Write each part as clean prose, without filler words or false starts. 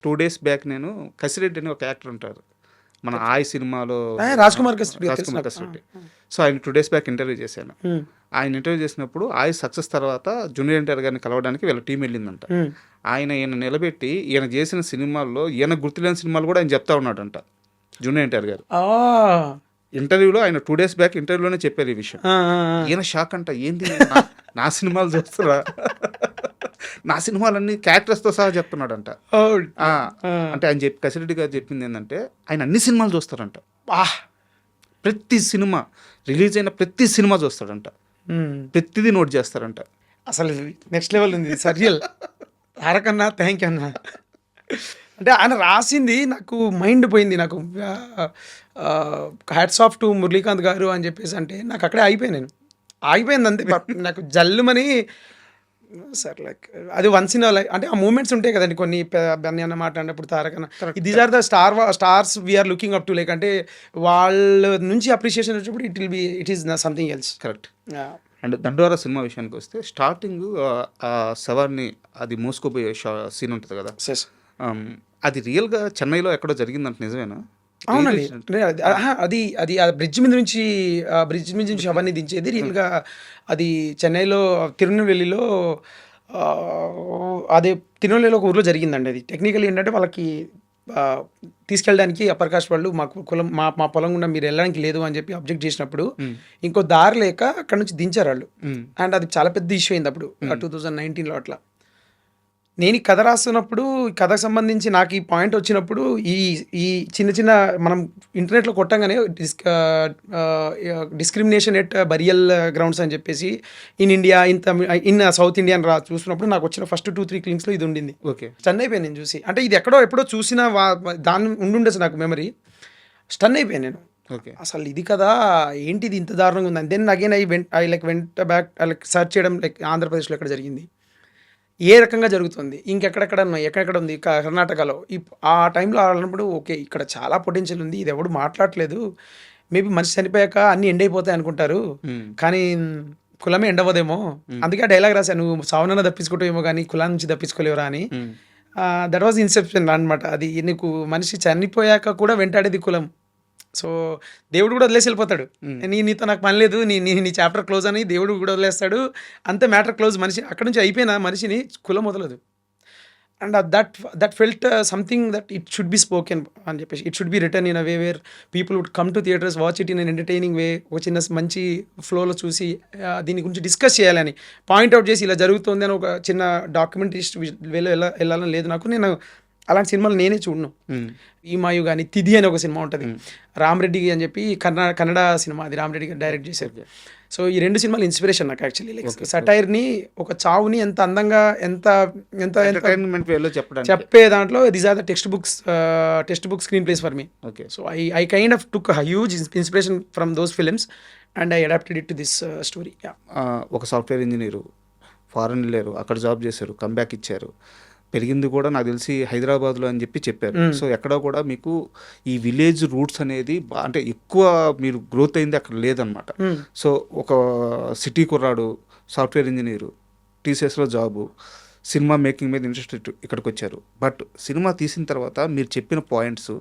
2 days back నేను కసిరెడ్డి అని ఒక యాక్టర్ ఉంటారు. మన 'ఆయ్' సినిమాలో రాజ్ కుమార్ కసిరెడ్డి తెలుసు రాజ్‌కుమార్ నాకు. కసిరెడ్డి. సో, ఆయన 2 days బ్యాక్ ఇంటర్వ్యూ చేశాను. ఆయన ఇంటర్వ్యూ చేసినప్పుడు 'ఆయ్' సక్సెస్ తర్వాత జూనియర్ ఎన్టీఆర్ గారిని కలవడానికి వీళ్ళ టీం వెళ్ళిందంట. ఈయన నిలబెట్టి ఈయన చేసిన సినిమాల్లో ఈయన గుర్తులేని సినిమాలు కూడా ఆయన చెప్తా ఉన్నాడంట జూనియర్ ఎన్టీఆర్ గారు. ఇంటర్వ్యూలో ఆయన 2 days బ్యాక్ ఇంటర్వ్యూలోనే చెప్పారు ఈ విషయం. ఈయన షాక్ అంట, ఏంది నా సినిమాలు చూస్తున్నా, నా సినిమాలన్నీ క్యారెక్టర్స్తో సహా చెప్తున్నాడంట. అంటే ఆయన కసిరెడ్డి గారు చెప్పింది ఏంటంటే ఆయన అన్ని సినిమాలు చూస్తారంట. ప్రతి సినిమా రిలీజ్ అయిన ప్రతి సినిమా చూస్తాడంట, ప్రతిదీ నోట్ చేస్తారంట. అసలు నెక్స్ట్ లెవెల్ ఉంది సరియల్. తారకన్నా థ్యాంక్ యూ అన్న. అంటే ఆయన రాసింది నాకు మైండ్ పోయింది. నాకు హ్యాట్స్ ఆఫ్ టు మురళీకాంత్ గారు అని చెప్పేసి అంటే నాకు అక్కడే ఆగిపోయింది అంతే. నాకు జల్లుమని సార్ లైక్ అది వన్స్ ఇన్ లైఫ్ అంటే ఆ మూమెంట్స్ ఉంటాయి కదండి కొన్ని. అన్న మాట్లాడినప్పుడు తారకన్న these are the stars we're looking up to, like అంటే వాళ్ళ నుంచి అప్రిషియేషన్ వచ్చినప్పుడు it is something else. Correct. And Dandora cinema విషయానికి వస్తే స్టార్టింగ్ శవాన్ని అది మోసుకుపోయే సీన్ ఉంటుంది కదా, అది రియల్గా చెన్నైలో ఎక్కడో జరిగిందంట, నిజమేనా? అవునండి. అది అది ఆ బ్రిడ్జ్ మీద నుంచి శవాన్ని దించేది రియల్గా అది చెన్నైలో తిరునెల్వేలిలో తిరునెల్వేలిలో ఒక ఊర్లో జరిగిందండి. అది టెక్నికల్ ఏంటంటే వాళ్ళకి తీసుకెళ్ళడానికి అప్పర్ కాస్ట్ వాళ్ళు మా పొలం గుండా మీరు వెళ్ళడానికి లేదు అని చెప్పి అబ్జెక్ట్ చేసినప్పుడు ఇంకో దారి లేక అక్కడ నుంచి దించారు వాళ్ళు. అండ్ అది చాలా పెద్ద ఇష్యూ అయింది అప్పుడు 2019లో. అట్లా నేను ఈ కథ రాస్తున్నప్పుడు ఈ కథకు సంబంధించి నాకు ఈ పాయింట్ వచ్చినప్పుడు ఈ చిన్న మనం ఇంటర్నెట్లో కొట్టంగానే డిస్క్రిమినేషన్ ఎట్ బరియల్ గ్రౌండ్స్ అని చెప్పేసి in India in south India అని చూసినప్పుడు నాకు వచ్చిన ఫస్ట్ 2-3 క్లింగ్స్లో ఇది ఉండింది. ఓకే, స్టన్ అయిపోయాను నేను చూసి. అంటే ఇది ఎప్పుడో చూసిన దాన్ని ఉండుండేసి నాకు మెమరీ. స్టన్ అయిపోయాను నేను. అసలు ఇది కదా ఏంటిది ఇంత దారుణంగా ఉంది. Then again I went back search చేయడం, లైక్ ఆంధ్రప్రదేశ్లో ఎక్కడ జరిగింది, ఏ రకంగా జరుగుతుంది, ఎక్కడెక్కడ ఉంది, కర్ణాటకలో ఆ టైంలో ఆడినప్పుడు ఓకే ఇక్కడ చాలా పొటెన్షియల్ ఉంది, ఇది ఎవడు మాట్లాడలేదు, మేబీ మనిషి చనిపోయాక అన్ని ఎండ్ అయిపోతాయి అనుకుంటారు కానీ కులమే ఎండవదేమో, అందుకే డైలాగ్ రాశాను, నువ్వు సావునన్నా తప్పించుకుంటావేమో కానీ కులం నుంచి తప్పించుకోలేవురా అని. దట్ వాజ్ ఇన్సెప్షన్ అనమాట. అది నీకు మనిషి చనిపోయాక కూడా వెంటాడేది కులం. సో దేవుడు కూడా వదిలేసి వెళ్ళిపోతాడు, నీతో నాకు పని లేదు, నీ చాప్టర్ క్లోజ్ అని దేవుడు కూడా వదిలేస్తాడు, అంతే మ్యాటర్ క్లోజ్. మనిషి అక్కడ నుంచి అయిపోయిన మనిషిని కులం వదలదు. And that felt something that it should be spoken అని చెప్పేసి, it should be return in a way where people would come to theatres, watch it in an entertaining way, ఒక చిన్న మంచి ఫ్లోలో చూసి దీని గురించి డిస్కస్ చేయాలని, పాయింట్అవుట్ చేసి ఇలా జరుగుతుంది అని ఒక చిన్న డాక్యుమెంటరీస్ట్ వేలో వెళ్ళాలని లేదు నాకు. నేను అలాంటి సినిమాలు నేనే చూడను. ఈ మాయు కానీ తిథి అని ఒక సినిమా ఉంటుంది, రామరెడ్డి అని చెప్పి కన్నడ సినిమా, అది రామరెడ్డి గారు డైరెక్ట్ చేశారు. సో ఈ 2 సినిమాలు ఇన్స్పిరేషన్ నాకు యాక్చువల్లీ. లైక్ సటైర్ని, ఒక చావుని ఎంత అందంగా ఎంత చెప్పే దాంట్లో these are the textbook screenplays for me. So I kind of took huge inspiration from those films and I adapted it to this story. ఒక సాఫ్ట్వేర్ ఇంజనీరు, ఫారెన్ వెళ్ళారు, అక్కడ జాబ్ చేశారు, కంబ్యాక్ ఇచ్చారు, పెరిగింది కూడా నాకు తెలిసి హైదరాబాద్లో అని చెప్పారు. సో ఎక్కడ కూడా మీకు ఈ విలేజ్ రూట్స్ అనేది అంటే ఎక్కువ మీరు గ్రోత్ అయింది అక్కడ లేదనమాట. సో ఒక సిటీ కుర్రాడు, సాఫ్ట్వేర్ ఇంజనీరు, టీసీఎస్లో జాబు, సినిమా మేకింగ్ మీద ఇంట్రెస్ట్ ఇక్కడికి వచ్చారు. బట్ సినిమా తీసిన తర్వాత మీరు చెప్పిన పాయింట్స్,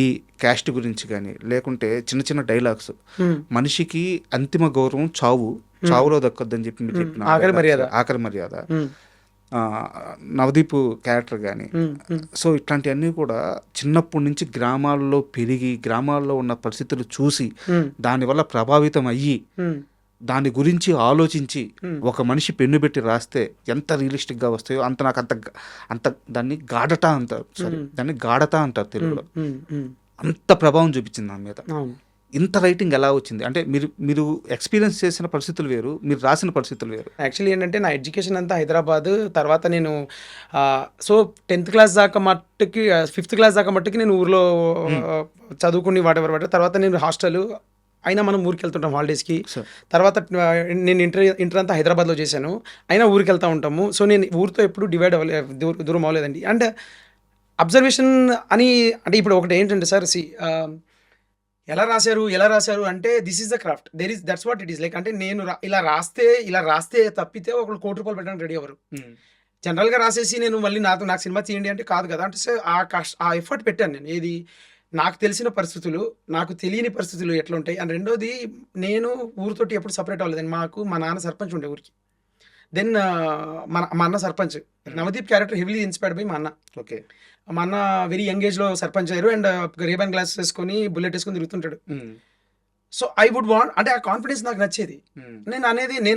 ఈ క్యాస్ట్ గురించి కానీ లేకుంటే చిన్న డైలాగ్స్, మనిషికి అంతిమ గౌరవం చావులో దక్కొద్దని చెప్పి మీరు చెప్పిన ఆఖరి మర్యాద, నవదీప్ క్యారెక్టర్ కానీ, సో ఇట్లాంటివన్నీ కూడా చిన్నప్పటి నుంచి గ్రామాల్లో పెరిగి గ్రామాల్లో ఉన్న పరిస్థితులు చూసి దానివల్ల ప్రభావితం అయ్యి దాని గురించి ఆలోచించి ఒక మనిషి పెన్ను పెట్టి రాస్తే ఎంత రియలిస్టిక్గా వస్తాయో నాకు అంత దాన్ని గాఢత అంటారు తెలుగులో. అంత ప్రభావం చూపించింది నా మీద. ఇంత రైటింగ్ ఎలా వచ్చింది అంటే మీరు ఎక్స్పీరియన్స్ చేసిన పరిస్థితులు వేరు, మీరు రాసిన పరిస్థితులు వేరు. యాక్చువల్లీ ఏంటంటే నా ఎడ్యుకేషన్ అంతా హైదరాబాద్. తర్వాత నేను సో 10th క్లాస్ దాకా మట్టుకి 5th క్లాస్ దాకా మట్టుకి నేను ఊర్లో చదువుకుని వాటెవర్. తర్వాత నేను హాస్టల్ అయినా మనం ఊరికి వెళ్తుంటాం హాలిడేస్కి. తర్వాత నేను ఇంటర్ అంతా హైదరాబాద్లో చేశాను, అయినా ఊరికి వెళ్తూ ఉంటాము. సో నేను ఊరితో ఎప్పుడు డివైడ్ దూరం అవ్వలేదండి. అండ్ అబ్జర్వేషన్ అని అంటే ఇప్పుడు ఒకటి ఏంటంటే సార్, ఎలా రాశారు అంటే this is the craft, that's what it is. Like అంటే నేను ఇలా రాస్తే తప్పితే ఒకళ్ళు ₹1 కోటి పెట్టడానికి రెడీ అవ్వరు. జనరల్‌గా రాసేసి నేను మళ్ళీ నాకు సినిమా తీయండి అంటే కాదు కదా! అంటే ఆ ఎఫర్ట్ పెట్టాను నేను. ఏది నాకు తెలిసిన పరిస్థితులు, నాకు తెలియని పరిస్థితులు ఎట్లుంటాయి. అండ్ రెండోది నేను ఊరితోటి ఎప్పుడు సెపరేట్ అవ్వలేదండి. మా నాన్న సర్పంచ్ ఉండే ఊరికి. దెన్ మా అన్న sarpanch. Navdeep character heavily inspired by మా అన్న. ఓకే. మా అన్న వెరీ యంగ్ ఏజ్‌లో సర్పంచ్ అయ్యారు. అండ్ రేబాన్ గ్లాసెస్ ఏసుకొని, బుల్లెట్ ఏసుకొని తిరుగుతుంటాడు. సో, ఐ వుడ్ వాంట్ అంటే ఆ కాన్ఫిడెన్స్ నాకు నచ్చేది.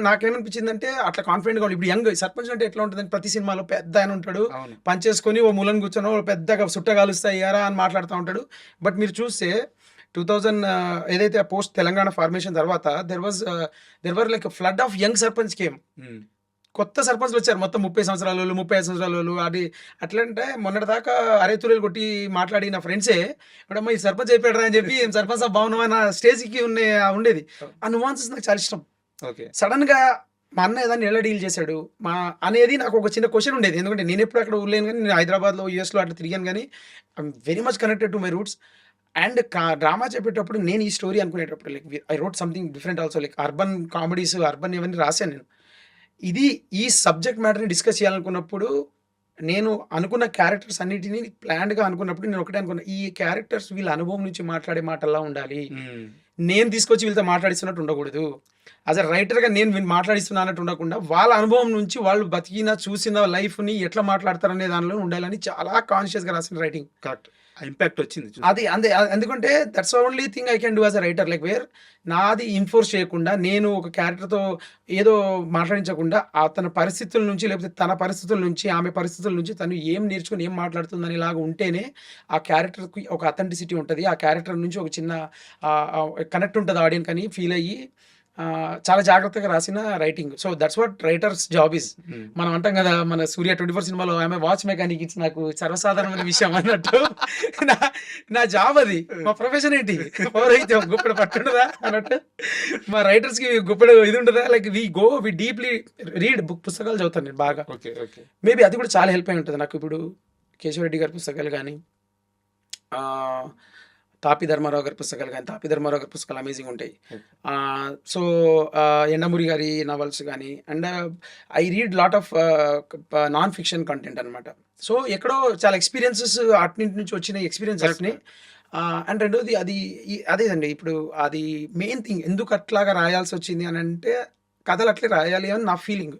నాకేమనిపించిందంటే అట్లా కాన్ఫిడెంట్‌గా ఉండాలి. ఇప్పుడు యంగ్ సర్పంచ్ అంటే ఎట్లా ఉంటదంటే ప్రతి సినిమాలో పెద్దాయన ఉంటాడు. అవును. పంచేసుకొని ఓ మూలన కూర్చొని ఓ పెద్దగా సుట్ట కాలుస్తా ఎయ్యారా అని మాట్లాడుతా ఉంటాడు. బట్ మీరు చూస్తే 2000 ఏదైతే పోస్ట్ తెలంగాణ ఫార్మేషన్ తర్వాత there were like a flood of young sarpanch came. కొత్త సర్పంచ్‌లు వచ్చారు. మొత్తం 30 సంవత్సరాలోళ్ళు, 35 సంవత్సరాలోళ్ళు. అది ఎట్లంటే మొన్నటిదాకా అరేతురేలు కొట్టి మాట్లాడి నా ఫ్రెండ్సే "ఎప్పుడమ్మా ఈ సర్పంచ్ అయిపోయాడురా" అని చెప్పి "ఏం సర్పంచ్ సాబ్ బాగున్నావా" అన్న స్టేజ్‌కి ఉండేది. ఆ నువాన్సెస్ నాకు చాలా ఇష్టం. ఓకే. సడెన్‌గా మా అన్న ఏదైనా ఎలా డీల్ చేశాడు అనేది నాకు ఒక చిన్న క్వెషన్ ఉండేది. ఎందుకంటే నేనెప్పుడు అక్కడ ఊర్లేను గానీ, నేను హైదరాబాద్‌లో, యూఎస్‌లో అట్లా తిరిగాను గానీ, I'm very much connected to my roots. And drama చెప్పేటప్పుడు నేను ఈ స్టోరీ అనుకునేటప్పుడు like I wrote something different also like urban comedies, urban ఇవన్నీ రాశాను నేను. ఈ సబ్జెక్ట్ మ్యాటర్‌ని డిస్కస్ చేయాలనుకున్నప్పుడు, నేను అనుకున్న క్యారెక్టర్స్ అన్నిటిని ప్లాన్డ్‌గా అనుకున్నప్పుడు నేను ఒకటే అనుకున్నా. ఈ క్యారెక్టర్స్ వీళ్ళ అనుభవం నుంచి మాట్లాడే మాటల్లా ఉండాలి. నేను తీసుకొచ్చి వీళ్ళతో మాట్లాడిస్తున్నట్టు ఉండకూడదు. యాస్ ఎ రైటర్‌గా నేను మాట్లాడిస్తున్నా అన్నట్టు ఉండకుండా, వాళ్ళ అనుభవం నుంచి వాళ్ళు బతికిన, చూసిన లైఫ్‌ని ఎట్లా మాట్లాడతారనే దానిలో ఉండాలని చాలా కాన్షియస్‌గా రాసిన రైటింగ్. కరెక్ట్. ఆ ఇంపాక్ట్ వచ్చింది. అది ఎందుకంటే that's only thing I can do as a writer. Like where నాది ఇన్ఫోర్స్ చేయకుండా, నేను ఒక క్యారెక్టర్‌తో ఏదో మాట్లాడించకుండా, తన పరిస్థితుల నుంచి లేకపోతే తన పరిస్థితుల నుంచి, ఆమె పరిస్థితుల నుంచి తను ఏం నేర్చుకొని ఏం మాట్లాడుతుందనేలాగా ఉంటేనే ఆ క్యారెక్టర్‌కి ఒక అథెంటిసిటీ ఉంటది. ఆ క్యారెక్టర్ నుంచి ఒక చిన్న కనెక్ట్ ఉంటది ఆడియన్‌కని ఫీల్ అయ్యి చాలా జాగ్రత్తగా రాసిన writing. So that's what writers job is. మనం అంటాం కదా, మన 'సూర్య 24' సినిమాలో ఆమె వాచ్ మెకానిక్ ఇట్స్ నాకు సర్వసాధారణమైన విషయం అన్నట్టు నా జాబ్ అది. మా ప్రొఫెషన్ ఏంటి? ఎవరైతే గుప్పెడు పట్టుండదా అన్నట్టు మా రైటర్స్‌కి గుప్పెడు ఇది ఉండదా? లైక్ వి డీప్‌లీ రీడ్ పుస్తకాలు చదువుతాను నేను బాగా. ఓకే. ఓకే. మేబీ అది కూడా చాలా హెల్ప్ అయి ఉంటది నాకు. ఇప్పుడు కేశవరెడ్డి గారి పుస్తకాలు గానీ, తాపి ధర్మారావు గారి పుస్తకాలు కానీ, తాపి ధర్మారావు గారి పుస్తకాలు అమేజింగ్ ఉంటాయి. సో యండమూరి గారి నవల్స్ కానీ, and I read lot of non fiction content అనమాట. సో ఎక్కడో చాలా ఎక్స్పీరియన్సెస్ అట్నింటి నుంచి వచ్చిన ఎక్స్పీరియన్సెస్ని. అండ్ రెండోది అదేదండి. ఇప్పుడు అది మెయిన్ థింగ్ ఎందుకు అట్లాగా రాయాల్సి వచ్చింది అని అంటే, కథలు అట్లే రాయాలి అని నా ఫీలింగ్.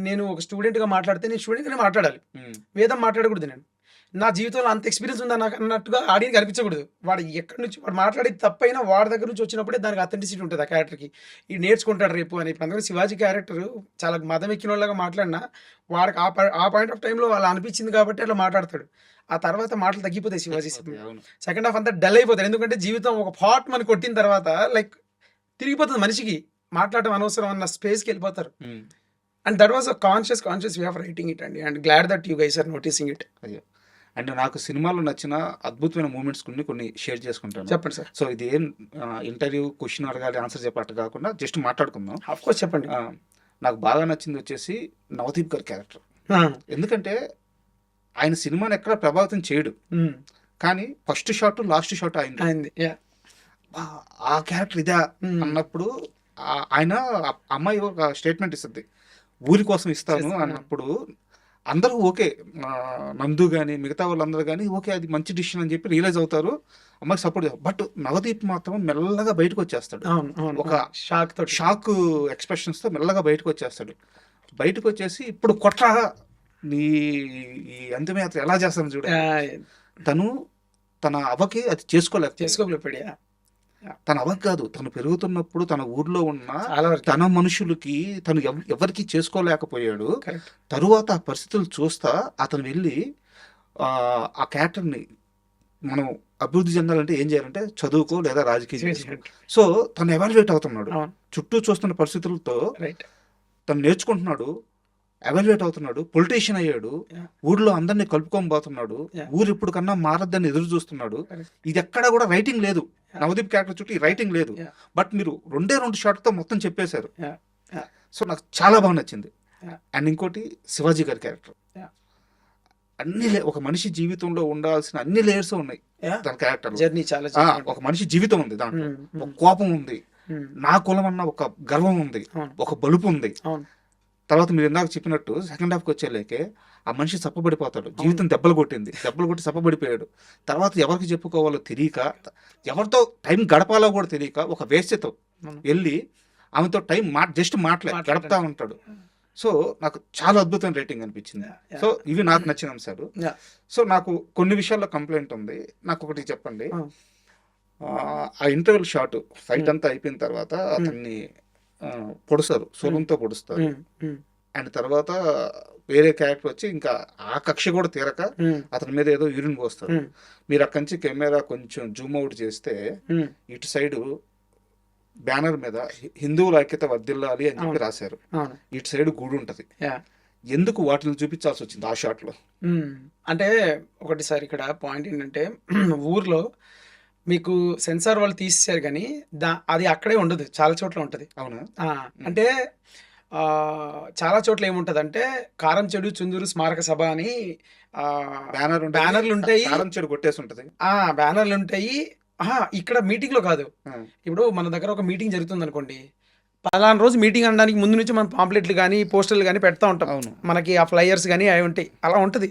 నేను ఒక స్టూడెంట్గా మాట్లాడితే నేను స్టూడెంట్గానే మాట్లాడాలి, వేదం మాట్లాడకూడదు. నేను నా జీవితంలో అంత ఎక్స్పీరియన్స్ ఉందా నాకు అన్నట్టుగా ఆడియన్‌కి అనిపించకూడదు. వాడు ఎక్కడి నుంచి వాడు మాట్లాడేది తప్పైనా వాడి దగ్గర నుంచి వచ్చినప్పుడే దానికి అథెంటిసిటీ ఉంటుంది ఆ క్యారెక్టర్‌కి. ఈడు నేర్చుకుంటాడు రేపు అని. ఇప్పుడు అందుకని శివాజీ క్యారెక్టర్ చాలా మదం ఎక్కినోళ్ళగా మాట్లాడినా, వాడికి ఆ పాయింట్ ఆఫ్ టైమ్‌లో అలా అనిపించింది కాబట్టి అట్లా మాట్లాడతాడు. ఆ తర్వాత మాటలు తగ్గిపోతాయి శివాజీ సినిమా. అవును. సెకండ్ హాఫ్ అంతా డల్ అయిపోతాడు. ఎందుకంటే జీవితం ఒక పాట్ మనకి కొట్టిన తర్వాత లైక్ తిరిగిపోతుంది మనిషికి. మాట్లాడడం అనవసరం అన్న స్పేస్‌కి వెళ్ళిపోతారు. And that was a conscious way of writing it అండి. And glad that you guys are noticing it. అయ్యో! అండ్ నాకు సినిమాలో నచ్చిన అద్భుతమైన మూమెంట్స్ కొన్ని షేర్ చేసుకుంటాను. చెప్పండి సార్. సో ఇది ఏం ఇంటర్వ్యూ క్వశ్చన్ అడగాలి, ఆన్సర్ చెప్పట్టు కాకుండా జస్ట్ మాట్లాడుకుందాం. ఆఫ్కోర్స్ చెప్పండి. నాకు బాగా నచ్చింది వచ్చేసి నవదీప్ గారి క్యారెక్టర్. ఎందుకంటే ఆయన సినిమాని ఎక్కడ ప్రభావితం చేయడు, కానీ ఫస్ట్ షాట్ లాస్ట్ షాట్ అయింది. ఆ క్యారెక్టర్ ఇదా అన్నప్పుడు ఆయన అమ్మాయి ఒక స్టేట్మెంట్ ఇస్తుంది, ఊరి కోసం ఇస్తాను అన్నప్పుడు అందరూ ఓకే, నందు కానీ మిగతా వాళ్ళందరూ కానీ ఓకే అది మంచి డిసిషన్ అని చెప్పి రియలైజ్ అవుతారు, అమ్మాయికి సపోర్ట్ చేస్తారు. బట్ నవదీప్ మాత్రం మెల్లగా బయటకు వచ్చేస్తాడు. ఒక షాక్ ఎక్స్ప్రెషన్స్తో మెల్లగా బయటకు వచ్చేస్తాడు. బయటకు వచ్చేసి ఇప్పుడు కొట్రా నీ ఈ అంతిమయాత్ర ఎలా చేస్తాను చూడ. తను తన అవకి అది చేసుకోలేకపోయాడు. తన అవకి కాదు, తను పెరుగుతున్నప్పుడు తన ఊర్లో ఉన్న తన మనుషులకి తను ఎవరికి చేసుకోలేకపోయాడు. తరువాత ఆ పరిస్థితులు చూస్తా అతను వెళ్ళి ఆ క్యారెక్టర్ని మనం అభివృద్ధి చెందాలంటే ఏం చేయాలంటే చదువుకో లేదా రాజకీయ. సో తను ఎవాల్యుయేట్ అవుతున్నాడు, చుట్టూ చూస్తున్న పరిస్థితులతో తను నేర్చుకుంటున్నాడు, ఎవాల్యుయేట్ అవుతున్నాడు, పొలిటీషియన్ అయ్యాడు, ఊర్లో అందరినీ కలుపుకొని పోతున్నాడు, ఊరు ఇప్పుడు కన్నా మారద్దని ఎదురు చూస్తున్నాడు. ఇది ఎక్కడా కూడా రైటింగ్ లేదు, నవదీప్ క్యారెక్టర్ చుట్టూ ఈ రైటింగ్ లేదు. బట్ మీరు 2 షాట్తో మొత్తం చెప్పేశారు. సో నాకు చాలా బాగా నచ్చింది. అండ్ ఇంకోటి శివాజీ గారి క్యారెక్టర్, అన్ని ఒక మనిషి జీవితంలో ఉండాల్సిన అన్ని లేయర్స్ ఉన్నాయి తన క్యారెక్టర్. ఒక మనిషి జీవితం ఉంది, దాంట్లో ఒక కోపం ఉంది, నా కులం అన్న ఒక గర్వం ఉంది, ఒక బలుపు ఉంది. తర్వాత మీరు ఇందాక చెప్పినట్టు సెకండ్ హాఫ్కి వచ్చేలేకే ఆ మనిషి సప్పబడిపోతాడు, జీవితం దెబ్బలు కొట్టి సప్పబడిపోయాడు. తర్వాత ఎవరికి చెప్పుకోవాలో తెలియక, ఎవరితో టైం గడపాలో కూడా తెలియక ఒక వేశ్యతో వెళ్ళి ఆమెతో టైం జస్ట్ గడపతా ఉంటాడు. సో నాకు చాలా అద్భుతమైన రేటింగ్ అనిపించింది. సో ఇవి నాకు నచ్చిన అంశాలు. సో నాకు కొన్ని విషయాల్లో కంప్లైంట్ ఉంది. నాకు ఒకటి చెప్పండి, ఆ ఇంటర్వెల్ షాట్ ఫైట్ అంతా అయిపోయిన తర్వాత అతన్ని పొడుస్తారు, సూలంతో పొడుస్తారు. అండ్ తర్వాత వేరే క్యారెక్టర్ వచ్చి ఇంకా ఆ కక్ష కూడా తీరక అతని మీద ఏదో యూరిన్ పోస్తారు. మీరు అక్కడి నుంచి కెమెరా కొంచెం జూమ్ అవుట్ చేస్తే ఇటు సైడ్ బ్యానర్ మీద హిందువుల ఐక్యత వర్ధిల్లాలి అని చెప్పి రాశారు, ఇటు సైడ్ గుడి ఉంటది. ఎందుకు వాటిని చూపించాల్సి వచ్చింది ఆ షాట్ లో? అంటే ఒకటి సార్ ఇక్కడ పాయింట్ ఏంటంటే ఊర్లో మీకు సెన్సార్ వాళ్ళు తీసేశారు కానీ అది అక్కడే ఉండదు, చాలా చోట్ల ఉంటుంది. అవునా? అంటే చాలా చోట్ల ఏముంటది అంటే కారం చెడు చుందూరు స్మారక సభ అని బ్యానర్లు ఉంటాయి, కారం చెడు కొట్టేసి ఉంటది, బ్యానర్లు ఉంటాయి. ఇక్కడ మీటింగ్ లో కాదు, ఇప్పుడు మన దగ్గర ఒక మీటింగ్ జరుగుతుంది అనుకోండి, పలానా రోజు మీటింగ్ అనడానికి ముందు నుంచి మనం పాంప్లెట్లు కానీ పోస్టర్లు కానీ పెడతా ఉంటాం, మనకి ఆ ఫ్లైయర్స్ కానీ అవి ఉంటాయి, అలా ఉంటుంది.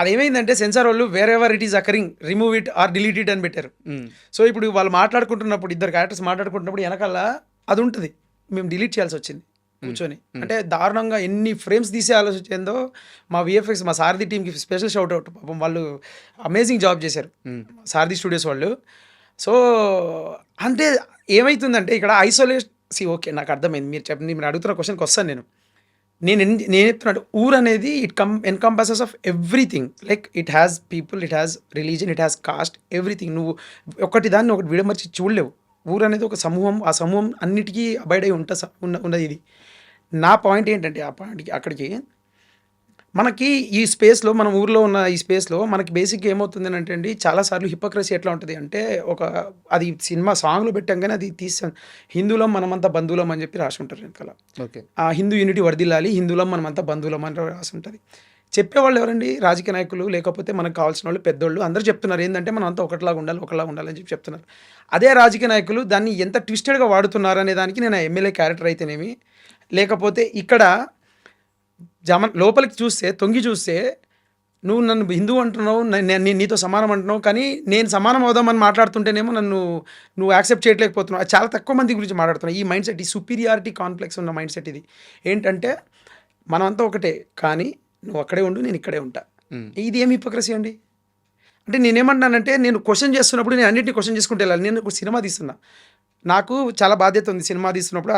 అదేమైందంటే సెన్సార్ వాళ్ళు wear ever it is occurring remove it or delete it అని పెట్టారు. సో ఇప్పుడు వాళ్ళు మాట్లాడుకుంటున్నప్పుడు, ఇద్దరు క్యారెక్టర్స్ మాట్లాడుకుంటున్నప్పుడు వెనకాల అది ఉంటుంది, మేము డిలీట్ చేయాల్సి వచ్చింది కూర్చొని. అంటే దారుణంగా ఎన్ని ఫ్రేమ్స్ తీసే ఆలోచించిందో మా విఎఫ్ఎక్స్, మా సారథి టీంకి స్పెషల్ షౌట్ అవుట్, పాపం వాళ్ళు అమేజింగ్ జాబ్ చేశారు సారథి స్టూడియోస్ వాళ్ళు. సో అంటే ఏమవుతుందంటే ఇక్కడ ఐసోలేషన్ ఓకే నాకు అర్థమైంది, మీరు అడుగుతున్న క్వశ్చన్కి వస్తాను. నేను చెప్తున్నాడు, ఊరు అనేది it encompasses of everything, like it has people, it has religion, it has cost, everything. నువ్వు ఒకటి దాన్ని ఒకటి విడమర్చి చూడలేవు. ఊరు అనేది ఒక సమూహం, ఆ సమూహం అన్నిటికీ అబైడ్ అయి ఉన్నది ఇది. నా పాయింట్ ఏంటంటే ఆ పాయింట్కి అక్కడికి మనకి ఈ స్పేస్లో, మన ఊర్లో ఉన్న ఈ స్పేస్లో మనకి బేసిక్గా ఏమవుతుంది అంటే అండి, చాలాసార్లు హిపోక్రసీ ఎట్లా ఉంటుంది అంటే, అది సినిమా సాంగ్లో పెట్టాం కానీ అది తీసాను, హిందువులం మనమంతా బంధువులం అని చెప్పి రాసి ఉంటారు వెనకాల. ఆ హిందూ యూనిటీ వర్ధిల్లాలి, హిందువులం మనమంతా బంధువులం అని రాసి ఉంటుంది. చెప్పేవాళ్ళు ఎవరండి? రాజకీయ నాయకులు, లేకపోతే మనకు కావాల్సిన వాళ్ళు పెద్దోళ్ళు అందరూ చెప్తున్నారు ఏంటంటే మనం అంతా ఒకటిలాగా ఉండాలని చెప్పి చెప్తున్నారు. అదే రాజకీయ నాయకులు దాన్ని ఎంత ట్విస్టెడ్గా వాడుతున్నారు అనే దానికి నేను ఎమ్మెల్యే క్యారెక్టర్ అయితేనేమి, లేకపోతే ఇక్కడ లోపలికి చూస్తే, తొంగి చూస్తే, నువ్వు నన్ను హిందూ అంటున్నావు, నేను నీతో సమానం అంటున్నావు, కానీ నేను సమానం అవుదామని మాట్లాడుతుంటేనేమో నువ్వు యాక్సెప్ట్ చేయలేకపోతున్నావు. అది చాలా తక్కువ మంది గురించి మాట్లాడుతున్నావు. ఈ మైండ్ సెట్, ఈ సుపీరియారిటీ కాంప్లెక్స్ ఉన్న మైండ్ సెట్ ఇది. ఏంటంటే మనమంతా ఒకటే, కానీ నువ్వు అక్కడే ఉండు, నేను ఇక్కడే ఉంటా. ఇది ఏమి హిపోక్రసీ అండి? అంటే నేనేమంటున్నానంటే, నేను క్వశ్చన్ చేస్తున్నప్పుడు నేను అన్నింటినీ క్వశ్చన్ చేసుకుంటూ వెళ్ళాలి. నేను ఒక సినిమా తీస్తున్నా, నాకు చాలా బాధ్యత ఉంది. సినిమా తీస్తున్నప్పుడు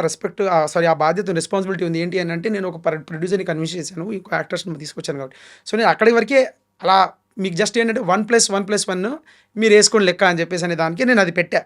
ఆ బాధ్యత, రెస్పాన్సిబిలిటీ ఉంది. ఏంటి అని అంటే, నేను ఒక ప్రొడ్యూసర్ని కన్విన్స్ చేశాను, ఇంకో యాక్టర్స్ని తీసుకొచ్చాను కాబట్టి. సో నేను అక్కడి వరకే అలా మీకు జస్ట్ ఏంటంటే 1+1+1 మీరు వేసుకోండి లెక్క అని చెప్పేసి అనే దానికి నేను అది పెట్టా.